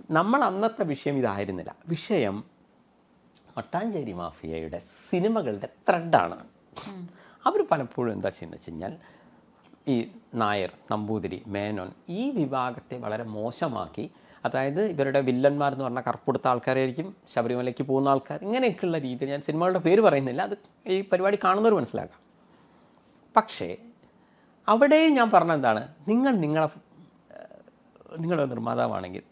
നമ്മൾ അന്നത്തെ വിഷയം ഇതായിരുന്നില്ല. വിഷയം മട്ടാഞ്ചേരി മാഫിയയുടെ സിനിമകളുടെ ത്രെഡാണ്. അവർ പലപ്പോഴും എന്താ ചെയ്യുന്നത് വെച്ച് കഴിഞ്ഞാൽ ഈ നായർ, നമ്പൂതിരി, മേനോൻ ഈ വിഭാഗത്തെ വളരെ മോശമാക്കി, അതായത് ഇവരുടെ വില്ലന്മാർ എന്ന് പറഞ്ഞാൽ കറുപ്പെടുത്ത ആൾക്കാരായിരിക്കും, ശബരിമലയ്ക്ക് പോകുന്ന ആൾക്കാർ, ഇങ്ങനെയൊക്കെയുള്ള രീതിയിൽ, ഞാൻ സിനിമകളുടെ പേര് പറയുന്നില്ല, അത് ഈ പരിപാടി കാണുന്നവർ മനസ്സിലാക്കാം. പക്ഷേ അവിടെയും ഞാൻ പറഞ്ഞ എന്താണ്, നിങ്ങളൊരു നിർമ്മാതാവാണെങ്കിൽ,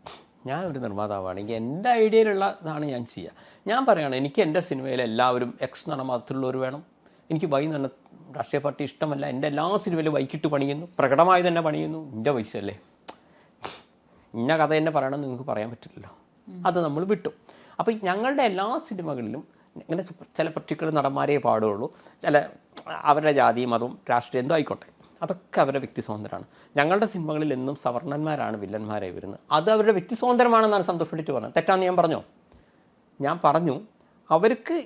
ഞാൻ ഒരു നിർമ്മാതാവാണെങ്കിൽ എൻ്റെ ഐഡിയയിലുള്ളതാണ് ഞാൻ ചെയ്യുക. ഞാൻ പറയുകയാണ്, എനിക്ക് എൻ്റെ സിനിമയിൽ എല്ലാവരും എക്സ് നട മതത്തിലുള്ളവർ വേണം, എനിക്ക് വൈ നടന്ന രാഷ്ട്രീയ പാർട്ടി ഇഷ്ടമല്ല, എൻ്റെ എല്ലാ സിനിമയിലും വൈകിട്ട് പണിയുന്നു, പ്രകടമായി തന്നെ പണിയുന്നു, എൻ്റെ പൈസ അല്ലേ, ഇന്ന കഥ തന്നെ പറയണമെന്ന് നിങ്ങൾക്ക് പറയാൻ പറ്റില്ലല്ലോ, അത് നമ്മൾ വിട്ടു. അപ്പോൾ ഞങ്ങളുടെ എല്ലാ സിനിമകളിലും ഇങ്ങനെ ചില പർട്ടിക്കുലർ നടന്മാരേ പാടുള്ളൂ, ചില അവരുടെ ജാതി, മതവും, രാഷ്ട്രീയം എന്തോ ആയിക്കോട്ടെ, അതൊക്കെ അവരുടെ വ്യക്തി സ്വാതന്ത്ര്യമാണ്. ഞങ്ങളുടെ സിനിമകളിൽ എന്നും സവർണന്മാരാണ് വില്ലന്മാരായി വരുന്നത്, അത് അവരുടെ വ്യക്തി സ്വാതന്ത്ര്യമാണെന്നാണ് സന്തോഷപ്പെട്ടിട്ട് പറഞ്ഞത്. തെറ്റാന്ന് ഞാൻ പറഞ്ഞോ? ഞാൻ പറഞ്ഞു അവർക്ക്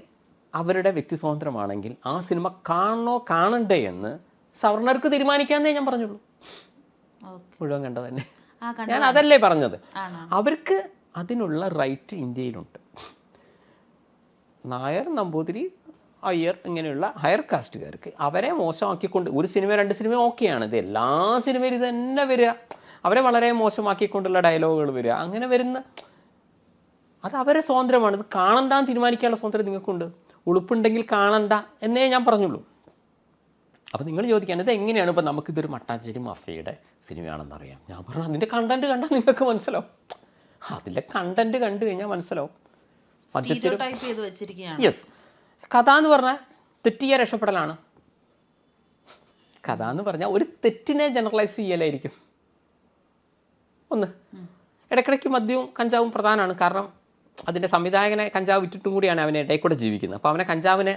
അവരുടെ വ്യക്തി സ്വാതന്ത്ര്യമാണെങ്കിൽ ആ സിനിമ കാണണോ കാണണ്ടേ എന്ന് സവർണർക്ക് തീരുമാനിക്കാന്നേ ഞാൻ പറഞ്ഞുള്ളൂ. മുഴുവൻ കണ്ടത് തന്നെ, ഞാൻ അതല്ലേ പറഞ്ഞത്. അവർക്ക് അതിനുള്ള റൈറ്റ് ഇന്ത്യയിലുണ്ട്. നായർ, നമ്പൂതിരി, അയ്യർ ഇങ്ങനെയുള്ള ഹയർ കാസ്റ്റുകാർക്ക് അവരെ മോശമാക്കിക്കൊണ്ട് ഒരു സിനിമ 2 സിനിമ ഓക്കെയാണ്, ഇത് എല്ലാ സിനിമയിലും ഇത് തന്നെ വരിക, അവരെ വളരെ മോശമാക്കിക്കൊണ്ടുള്ള ഡയലോഗുകൾ വരിക, അങ്ങനെ വരുന്ന അത് അവരെ സ്വാതന്ത്ര്യമാണ്. ഇത് കാണണ്ടാന്ന് തീരുമാനിക്കാനുള്ള സ്വാതന്ത്ര്യം നിങ്ങൾക്കുണ്ട്. ഉളുപ്പുണ്ടെങ്കിൽ കാണണ്ട എന്നേ ഞാൻ പറഞ്ഞുള്ളൂ. അപ്പോൾ നിങ്ങൾ ചോദിക്കുകയാണ് ഇത് എങ്ങനെയാണ് ഇപ്പോൾ നമുക്കിതൊരു മട്ടാഞ്ചേരി മാഫിയയുടെ സിനിമയാണെന്നറിയാം. ഞാൻ പറഞ്ഞു അതിൻ്റെ കണ്ടന്റ് കണ്ടാൽ നിങ്ങൾക്ക് മനസ്സിലാവും. അതിലെ കണ്ടന്റ് കണ്ടു കഴിഞ്ഞാൽ മനസ്സിലാവും. യെസ്, കഥ എന്ന് പറഞ്ഞാൽ തെറ്റിയ രക്ഷപ്പെടലാണ്. കഥ എന്ന് പറഞ്ഞാൽ ഒരു തെറ്റിനെ ജനറലൈസ് ചെയ്യലായിരിക്കും. ഒന്ന്, ഇടയ്ക്കിടയ്ക്ക് മദ്യവും കഞ്ചാവും പ്രധാനമാണ്. കാരണം അതിൻ്റെ സംവിധായകനെ കഞ്ചാവ് വിറ്റിട്ടും കൂടിയാണ് അവനെ ഇടയിൽ കൂടെ ജീവിക്കുന്നത്. അപ്പോൾ അവനെ കഞ്ചാവിനെ,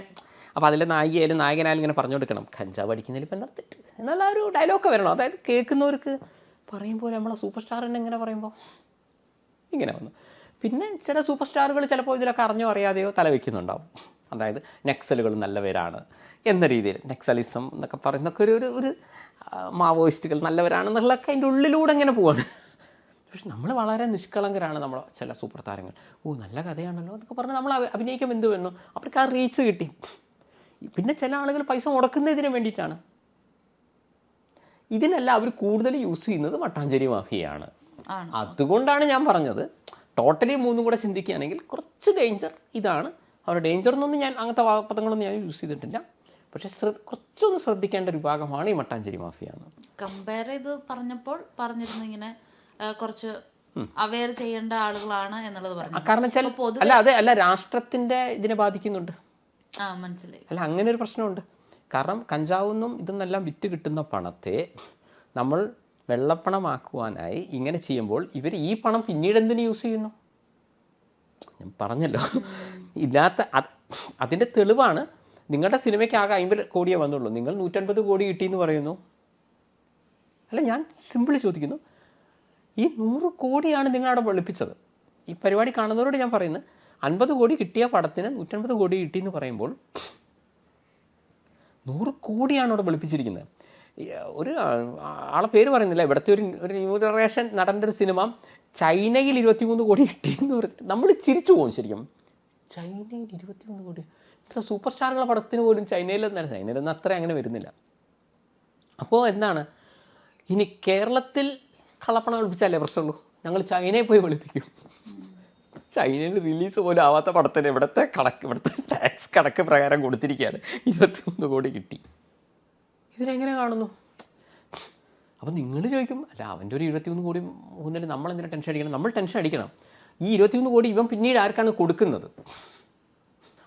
അപ്പോൾ അതിലെ നായികയായാലും നായകനായാലും ഇങ്ങനെ പറഞ്ഞു കൊടുക്കണം, കഞ്ചാവ് അടിക്കുന്നതിൽ ഇപ്പം എന്താ തെറ്റ് എന്നുള്ള ഒരു ഡയലോഗ് വരണം. അതായത് കേൾക്കുന്നവർക്ക് പറയുമ്പോൾ നമ്മളെ സൂപ്പർ സ്റ്റാറിനെ ഇങ്ങനെ പറയുമ്പോൾ ഇങ്ങനെ വന്നു. പിന്നെ ചില സൂപ്പർ സ്റ്റാറുകൾ ചിലപ്പോൾ ഇതിലൊക്കെ അറിഞ്ഞോ അറിയാതെയോ തലവെക്കുന്നുണ്ടാവും. അതായത് നക്സലുകൾ നല്ലവരാണ് എന്ന രീതിയിൽ, നക്സലിസം എന്നൊക്കെ പറയുന്നൊക്കെ ഒരു മാവോയിസ്റ്റുകൾ നല്ലവരാണെന്നുള്ളതൊക്കെ അതിൻ്റെ ഉള്ളിലൂടെ ഇങ്ങനെ പോവാണ്. പക്ഷെ നമ്മൾ വളരെ നിഷ്കളങ്കരാണ്. നമ്മൾ ചില സൂപ്പർ താരങ്ങൾ, നല്ല കഥയാണല്ലോ എന്നൊക്കെ പറഞ്ഞ് നമ്മൾ അഭിനയിക്കാൻ എന്ത് വേണം, അവർക്ക് ആ റീച്ച് കിട്ടി. പിന്നെ ചില ആളുകൾ പൈസ മുടക്കുന്നതിന് വേണ്ടിയിട്ടാണ്. ഇതിനല്ല അവർ കൂടുതൽ യൂസ് ചെയ്യുന്നത് മട്ടാഞ്ചേരി മാഫിയയാണ്. അതുകൊണ്ടാണ് ഞാൻ പറഞ്ഞത് ടോട്ടലി 3 കൂടെ ചിന്തിക്കുകയാണെങ്കിൽ കുറച്ച് ഡേഞ്ചർ ഇതാണ്. അവരുടെ ഡേഞ്ചർ എന്നൊന്നും ഞാൻ അങ്ങനത്തെ പദങ്ങളൊന്നും ഞാൻ യൂസ് ചെയ്തിട്ടില്ല. പക്ഷെ കുറച്ചൊന്ന് ശ്രദ്ധിക്കേണ്ട ഒരു വിഭാഗമാണ് ഈ മട്ടാഞ്ചേരി മാഫിയ എന്ന്. കമ്പയർ ചെയ്ത് പറഞ്ഞപ്പോൾ പറഞ്ഞിരുന്നു ഇങ്ങനെ കുറച്ച് അവെയർ ചെയ്യേണ്ട ആളുകളാണ് എന്നുള്ളത് പറഞ്ഞു. കാരണം അല്ല രാഷ്ട്രത്തിന്റെ ഇതിനെ ബാധിക്കുന്നുണ്ട്. മനസ്സിലായി. അല്ല, അങ്ങനെ ഒരു പ്രശ്നമുണ്ട്. കാരണം കഞ്ചാവൊന്നും ഇതൊന്നെല്ലാം വിറ്റ് കിട്ടുന്ന പണത്തെ നമ്മൾ വെള്ളപ്പണമാക്കുവാനായി ഇങ്ങനെ ചെയ്യുമ്പോൾ ഇവർ ഈ പണം പിന്നീട് എന്തിനു യൂസ് ചെയ്യുന്നു? ഞാൻ പറഞ്ഞല്ലോ, ഇല്ലാത്ത അതിൻ്റെ തെളിവാണ്. നിങ്ങളുടെ സിനിമയ്ക്ക് ആകെ 50 കോടിയേ വന്നുള്ളൂ, നിങ്ങൾ 150 കോടി കിട്ടിയെന്ന് പറയുന്നു. അല്ല, ഞാൻ സിമ്പിളി ചോദിക്കുന്നു, ഈ 100 കോടിയാണ് നിങ്ങളവിടെ വെളുപ്പിച്ചത്. ഈ പരിപാടി കാണുന്നവരോട് ഞാൻ പറയുന്നത്, 50 കോടി കിട്ടിയ പടത്തിന് 150 കോടി കിട്ടിയെന്ന് പറയുമ്പോൾ 100 കോടിയാണ് അവിടെ വെളുപ്പിച്ചിരിക്കുന്നത്. ഒരു ആളെ പേര് പറയുന്നില്ല, ഇവിടുത്തെ ഒരു ന്യൂ ജനറേഷൻ നടൻ്റെ ഒരു സിനിമ ചൈനയിൽ 23 കോടി കിട്ടിയെന്ന് പറഞ്ഞിട്ട് നമ്മൾ ചിരിച്ചു പോകും. ശരിക്കും ചൈനയിൽ 23 കോടി, സൂപ്പർ സ്റ്റാറുകളുടെ പടത്തിന് പോലും ചൈനയിലൊന്നും അത്ര അങ്ങനെ വരുന്നില്ല. അപ്പോൾ എന്താണ്, ഇനി കേരളത്തിൽ കള്ളപ്പണം വെളുപ്പിച്ചാലേ പ്രശ്നമുള്ളൂ, ഞങ്ങൾ ചൈനയിൽ പോയി വെളുപ്പിക്കും. ചൈനയിൽ റിലീസ് പോലും ആവാത്ത പടത്തിന് ഇവിടുത്തെ ടാക്സ് കണക്ക് പ്രകാരം കൊടുത്തിരിക്കുകയാണ്, 23 കോടി കിട്ടി. ഇതിനെങ്ങനെ കാണുന്നു? അപ്പം നിങ്ങൾ ചോദിക്കും, അല്ല അവൻ്റെ ഒരു 23 കോടി പോകുന്നതിൽ നമ്മളെന്തിനാ ടെൻഷൻ അടിക്കണം? നമ്മൾ ടെൻഷൻ അടിക്കണം. ഈ 23 കോടി ഇവൻ പിന്നീട് ആർക്കാണ് കൊടുക്കുന്നത്?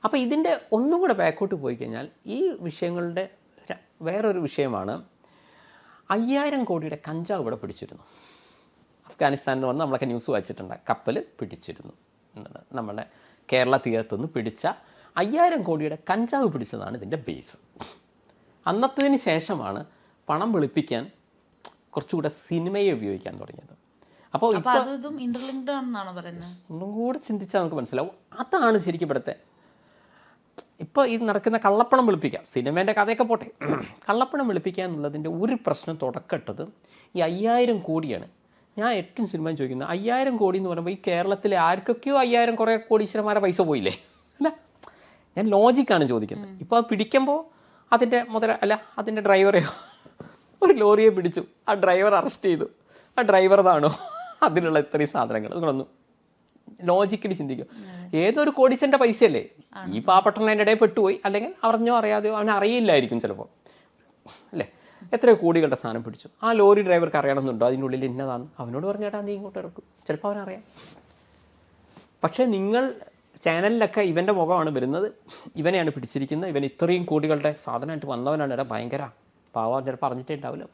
അപ്പോൾ ഇതിൻ്റെ ഒന്നും കൂടെ ബാക്കോട്ട് പോയി കഴിഞ്ഞാൽ ഈ വിഷയങ്ങളുടെ വേറൊരു വിഷയമാണ്, 5000 കോടിയുടെ കഞ്ചാവ് ഇവിടെ പിടിച്ചിരുന്നു. അഫ്ഗാനിസ്ഥാനിൽ വന്ന് നമ്മളൊക്കെ ന്യൂസ് വായിച്ചിട്ടുണ്ട്, കപ്പൽ പിടിച്ചിരുന്നു. നമ്മുടെ കേരള തീരത്തുനിന്ന് പിടിച്ച 5000 കോടിയുടെ കഞ്ചാവ് പിടിച്ചതാണ് ഇതിൻ്റെ ബേസ്. അന്നത്തതിന് ശേഷമാണ് പണം വെളുപ്പിക്കാൻ കുറച്ചുകൂടെ സിനിമയെ ഉപയോഗിക്കാൻ തുടങ്ങിയത്. അപ്പോൾ ഒന്നും കൂടെ ചിന്തിച്ചാൽ നമുക്ക് മനസ്സിലാവും. അതാണ് ശരിക്കും ഇവിടുത്തെ ഇപ്പോൾ ഇത് നടക്കുന്ന കള്ളപ്പണം വെളുപ്പിക്കാം. സിനിമേൻ്റെ കഥയൊക്കെ പോട്ടെ, കള്ളപ്പണം വെളുപ്പിക്കുക എന്നുള്ളതിൻ്റെ ഒരു പ്രശ്നം തുടക്കട്ടത് ഈ 5000 കോടിയാണ്. ഞാൻ ഏറ്റവും സിനിമ ചോദിക്കുന്നത് 5000 കോടി എന്ന് പറയുമ്പോൾ ഈ കേരളത്തിലെ ആർക്കൊക്കെയോ 5000 കുറേ കോടീശ്വരന്മാരെ പൈസ പോയില്ലേ അല്ല, ഞാൻ ലോജിക്കാണ് ചോദിക്കുന്നത്. ഇപ്പോൾ അത് പിടിക്കുമ്പോൾ അതിൻ്റെ അതിൻ്റെ ഡ്രൈവറെയോ ഒരു ലോറിയെ പിടിച്ചു, ആ ഡ്രൈവർ അറസ്റ്റ് ചെയ്തു, ആ ഡ്രൈവർ അതാണോ അതിനുള്ള ഇത്രയും സാധനങ്ങൾ? നിങ്ങളൊന്നും ലോജിക്കലി ചിന്തിക്കും. ഏതൊരു കോടീശ്വരൻ്റെ പൈസയല്ലേ ഈ പാവപ്പെട്ടവൻ്റെ ഇടയിൽ പെട്ടുപോയി, അല്ലെങ്കിൽ അറിഞ്ഞോ അറിയാതെയോ അവൻ അറിയില്ലായിരിക്കും ചിലപ്പോൾ അല്ലേ. എത്രയോ കോടികളുടെ സാധനം പിടിച്ചു, ആ ലോറി ഡ്രൈവർക്ക് അറിയണമെന്നുണ്ടോ അതിനുള്ളിൽ ഇന്നതാണ്? അവനോട് പറഞ്ഞേട്ടാ നീ ഇങ്ങോട്ട് ഇറക്കും, ചിലപ്പോൾ അവനറിയാം. പക്ഷേ നിങ്ങൾ ചാനലിലൊക്കെ ഇവൻ്റെ മുഖമാണ് വരുന്നത്, ഇവനെയാണ് പിടിച്ചിരിക്കുന്നത്, ഇവൻ ഇത്രയും കോടികളുടെ സാധനമായിട്ട് വന്നവനാണ്, ഇട ഭയങ്കര പാവം, ചിലപ്പോൾ പറഞ്ഞിട്ടേ ഉണ്ടാവില്ല.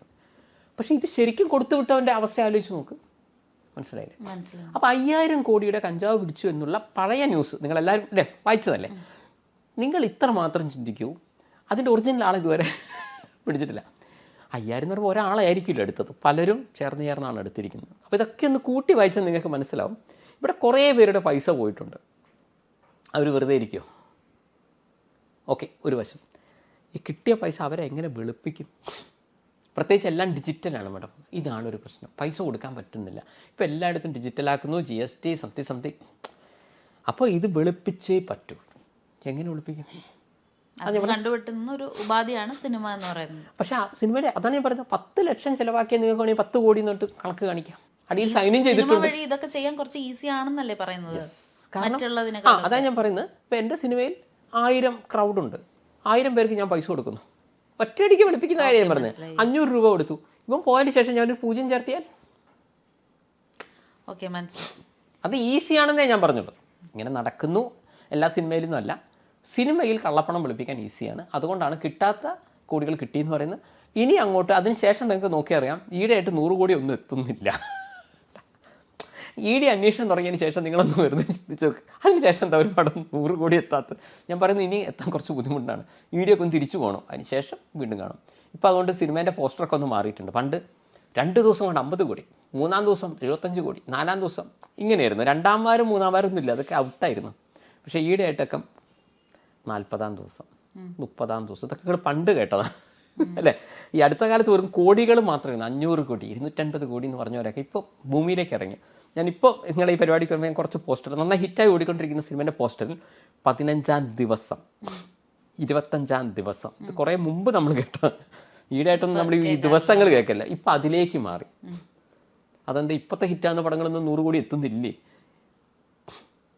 പക്ഷേ ഇത് ശരിക്കും കൊടുത്തു വിട്ടവൻ്റെ അവസ്ഥ ആലോചിച്ച് നോക്ക്, മനസ്സിലായില്ലേ? അപ്പോൾ 5000 കോടിയുടെ കഞ്ചാവ് പിടിച്ചു എന്നുള്ള പഴയ ന്യൂസ് നിങ്ങളെല്ലാവരും അല്ലേ വായിച്ചതല്ലേ? നിങ്ങൾ ഇത്ര മാത്രം ചിന്തിക്കൂ, അതിൻ്റെ ഒറിജിനൽ ആൾ ഇതുവരെ പിടിച്ചിട്ടില്ല. 5000 എന്ന് പറയുമ്പോൾ ഒരാളായിരിക്കില്ല എടുത്തത്, പലരും ചേർന്നാണ് എടുത്തിരിക്കുന്നത്. അപ്പോൾ ഇതൊക്കെ ഒന്ന് കൂട്ടി വായിച്ചാൽ നിങ്ങൾക്ക് മനസ്സിലാവും ഇവിടെ കുറേ പേരുടെ പൈസ പോയിട്ടുണ്ട്. അവർ വെറുതെ ഇരിക്കുമോ? ഓക്കെ, ഒരു വശം. ഈ കിട്ടിയ പൈസ അവരെ എങ്ങനെ വെളുപ്പിക്കും? പ്രത്യേകിച്ച് എല്ലാം ഡിജിറ്റലാണ് മാഡം, ഇതാണൊരു പ്രശ്നം. പൈസ കൊടുക്കാൻ പറ്റുന്നില്ല. ഇപ്പോൾ എല്ലായിടത്തും ഡിജിറ്റലാക്കുന്നു, GST സംതിങ്. അപ്പോൾ ഇത് വെളുപ്പിച്ചേ പറ്റൂ. എങ്ങനെ വെളുപ്പിക്കും? കണ്ടുപിട്ടുന്ന ഒരു ഉപാധിയാണ് സിനിമ എന്ന് പറയുന്നത്. പക്ഷേ ആ സിനിമയുടെ അതാണ് ഞാൻ പറയുന്നത്, 10 ലക്ഷം ചിലവാക്കിയ നിങ്ങൾക്ക് വേണമെങ്കിൽ 10 കോടി എന്നിട്ട് കണക്ക് കാണിക്കാം. അടിയിൽ സൈനും ചെയ്തിട്ടുണ്ട്. വഴി ഇതൊക്കെ ചെയ്യാൻ കുറച്ച് ഈസി ആണെന്നല്ലേ പറയുന്നത്. അതാ ഞാൻ പറയുന്നത്. ഇപ്പം എൻ്റെ സിനിമയിൽ 1000 ക്രൗഡുണ്ട്, 1000 പേർക്ക് ഞാൻ പൈസ കൊടുക്കുന്നു. ഒറ്റയടിക്ക് വെളുപ്പിക്കുന്ന കാര്യം ഞാൻ പറഞ്ഞത്. 500 രൂപ കൊടുത്തു. ഇപ്പം പോയതിന് ശേഷം ഞാനൊരു 0 ചേർത്തിയാൽ അത് ഈസിയാണെന്നേ ഞാൻ പറഞ്ഞുള്ളൂ. ഇങ്ങനെ നടക്കുന്നു എല്ലാ സിനിമയിലൊന്നും അല്ല. സിനിമയിൽ കള്ളപ്പണം വെളുപ്പിക്കാൻ ഈസിയാണ്. അതുകൊണ്ടാണ് കിട്ടാത്ത കോടികൾ കിട്ടിയെന്ന് പറയുന്നത്. ഇനി അങ്ങോട്ട് അതിന് ശേഷം നിങ്ങൾക്ക് നോക്കിയറിയാം, ഈടെയായിട്ട് 100 കോടി ഒന്നും എത്തുന്നില്ല. ED അന്വേഷണം തുടങ്ങിയതിന് ശേഷം നിങ്ങളൊന്ന് വെറുതെ ചിന്തിച്ച് നോക്ക്, അതിന് ശേഷം എന്താ ഒരുപാട് 100 കോടി എത്താത്തത്? ഞാൻ പറയുന്നത് ഇനി എത്താൻ കുറച്ച് ബുദ്ധിമുട്ടാണ്. ED ഒക്കെ ഒന്ന് തിരിച്ചു പോകണം, അതിന് ശേഷം വീണ്ടും കാണും. ഇപ്പോൾ അതുകൊണ്ട് സിനിമേൻ്റെ പോസ്റ്ററൊക്കെ ഒന്ന് മാറിയിട്ടുണ്ട്. പണ്ട് 2 ദിവസം കൊണ്ട് 50 കോടി, 3-ാം ദിവസം 75 കോടി, 4-ാം ദിവസം ഇങ്ങനെയായിരുന്നു. 2-ാം വാരം 3-ാം വാരം ഒന്നുമില്ല, അതൊക്കെ ഔട്ടായിരുന്നു. പക്ഷേ ഈടെയായിട്ടൊക്കെ 40-ാം ദിവസം 30-ാം ദിവസം ഇതൊക്കെ പണ്ട് കേട്ടതാണ് അല്ലേ. ഈ അടുത്ത കാലത്ത് വെറും കോടികൾ മാത്രമേ 500 കോടി 250 കോടി എന്ന് പറഞ്ഞവരൊക്കെ ഇപ്പോൾ ഭൂമിയിലേക്ക് ഇറങ്ങി. ഞാനിപ്പോൾ നിങ്ങളെ ഈ പരിപാടിക്ക് വരുമ്പോൾ ഞാൻ കുറച്ച് പോസ്റ്റർ, നന്നായി ഹിറ്റായി ഓടിക്കൊണ്ടിരിക്കുന്ന സിനിമേൻ്റെ പോസ്റ്ററിൽ 15-ാം ദിവസം 25-ാം ദിവസം, ഇത് കുറേ മുമ്പ് നമ്മൾ കേട്ടതാണ്. ഈടായിട്ടൊന്നും നമ്മൾ ഈ ദിവസങ്ങൾ കേൾക്കില്ല, ഇപ്പം അതിലേക്ക് മാറി. അതെന്താ ഇപ്പോഴത്തെ ഹിറ്റാകുന്ന പടങ്ങളൊന്നും 100 കോടി എത്തുന്നില്ലേ?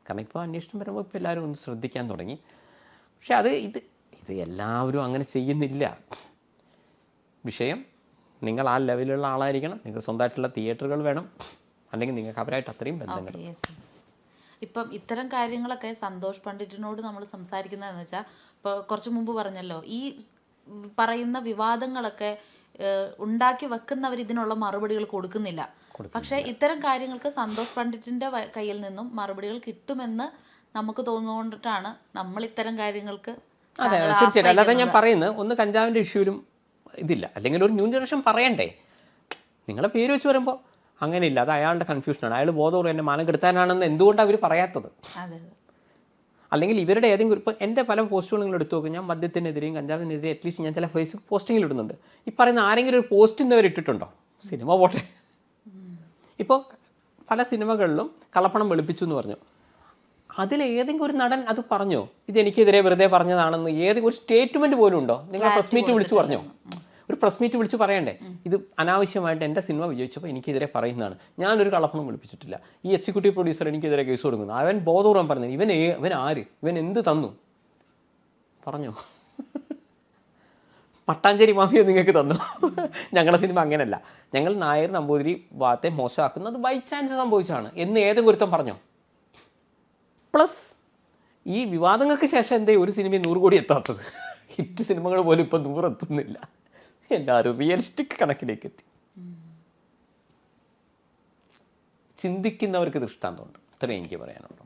കാരണം ഇപ്പോൾ അന്വേഷണം വരുമ്പോൾ ഇപ്പോൾ എല്ലാവരും ഒന്ന് ശ്രദ്ധിക്കാൻ തുടങ്ങി. പക്ഷെ ഇത് എല്ലാവരും അങ്ങനെ ചെയ്യുന്നില്ല. വിഷയം നിങ്ങൾ ആ ലെവലിലുള്ള ആളായിരിക്കണം, നിങ്ങൾക്ക് സ്വന്തമായിട്ടുള്ള തിയേറ്ററുകൾ വേണം, അല്ലെങ്കിൽ നിങ്ങൾക്ക് അവരായിട്ട് അത്രയും ബന്ധങ്ങൾ. ഇപ്പം ഇത്തരം കാര്യങ്ങളൊക്കെ സന്തോഷ് പണ്ഡിറ്റിനോട് നമ്മൾ സംസാരിക്കുന്നതെന്ന് വെച്ചാൽ, ഇപ്പോൾ കുറച്ച് മുമ്പ് പറഞ്ഞല്ലോ, ഈ പറയുന്ന വിവാദങ്ങളൊക്കെ ഉണ്ടാക്കി വെക്കുന്നവർ ഇതിനുള്ള മറുപടികൾ കൊടുക്കുന്നില്ല. പക്ഷേ ഇത്തരം കാര്യങ്ങൾക്ക് സന്തോഷ് പണ്ഡിറ്റിന്റെ കയ്യിൽ നിന്നും മറുപടികൾ കിട്ടുമെന്ന് നമുക്ക് തോന്നുകൊണ്ടിട്ടാണ് നമ്മൾ ഇത്തരം കാര്യങ്ങൾക്ക്. അതെ, തീർച്ചയായിട്ടും. അല്ലാതെ ഞാൻ പറയുന്നത് ഒന്ന് കഞ്ചാവിൻ്റെ ഇഷ്യൂലും ഇതില്ല, അല്ലെങ്കിൽ ഒരു ന്യൂ ജനറേഷൻ പറയണ്ടേ? നിങ്ങളെ പേര് വെച്ച് വരുമ്പോൾ അങ്ങനെയില്ല, അത് അയാളുടെ കൺഫ്യൂഷനാണ്. അയാൾ ബോധപൂർവ്വം എൻ്റെ മാനം കെടുത്താനാണെന്ന് എന്തുകൊണ്ടാണ് അവർ പറയാത്തത്? അല്ലെങ്കിൽ ഇവരുടെ ഏതെങ്കിലും ഇപ്പോൾ എൻ്റെ പല പോസ്റ്റുകൾ നിങ്ങൾ എടുത്തു നോക്കും. ഞാൻ മദ്യത്തിനെതിരെയും കഞ്ചാവിനെതിരെയും അറ്റ്ലീസ്റ്റ് ഞാൻ ചില ഫേസ്ബുക്ക് പോസ്റ്റിങ്ങിൽ ഇടുന്നുണ്ട്. ഈ പറയുന്ന ആരെങ്കിലും ഒരു പോസ്റ്റ് ഇന്നവർ ഇട്ടിട്ടുണ്ടോ? സിനിമ പോട്ടെ, ഇപ്പോൾ പല സിനിമകളിലും കള്ളപ്പണം വെളുപ്പിച്ചു എന്ന് പറഞ്ഞു. അതിലേതെങ്കിലും ഒരു നടൻ അത് പറഞ്ഞോ ഇതെനിക്കെതിരെ വെറുതെ പറഞ്ഞതാണെന്ന്? ഏതെങ്കിലും ഒരു സ്റ്റേറ്റ്മെൻറ്റ് പോലും ഉണ്ടോ? നിങ്ങൾ പ്രസ് മീറ്റ് വിളിച്ച് പറഞ്ഞോ? ഒരു പ്രസ് മീറ്റ് വിളിച്ച് പറയണ്ടേ, ഇത് അനാവശ്യമായിട്ട് എൻ്റെ സിനിമ വിജയിച്ചപ്പോൾ എനിക്കെതിരെ പറയുന്നതാണ്, ഞാനൊരു കള്ളപ്പണം വെളുപ്പിച്ചിട്ടില്ല, ഈ എക്സിക്യൂട്ടീവ് പ്രൊഡ്യൂസർ എനിക്കെതിരെ കേസ് കൊടുക്കുന്നു. അവൻ ബോധപൂർവ്വം പറഞ്ഞു. ഇവൻ ആര്? ഇവൻ എന്ത് തന്നു പറഞ്ഞോ? മട്ടാഞ്ചേരി മാഫിയ നിങ്ങൾക്ക് തന്നു. ഞങ്ങളുടെ സിനിമ അങ്ങനെയല്ല, ഞങ്ങൾ നായർ നമ്പൂതിരി ഭാഗത്തെ മോശമാക്കുന്നത് ബൈ ചാൻസ് സംഭവിച്ചാണ് എന്ന് ഏതെങ്കിലും ഒരുത്തം പറഞ്ഞോ? പ്ലസ് ഈ വിവാദങ്ങൾക്ക് ശേഷം എന്തേ ഒരു സിനിമയും 100 കോടി എത്താത്തത്? ഹിറ്റ് സിനിമകൾ പോലും ഇപ്പം 100 എത്തുന്നില്ല. എല്ലാവരും റിയലിസ്റ്റിക് കണക്കിലേക്ക് എത്തി. ചിന്തിക്കുന്നവർക്ക് ദൃഷ്ടാന്തമുണ്ട്. ഇത്രയും എനിക്ക് പറയാനുള്ളൂ.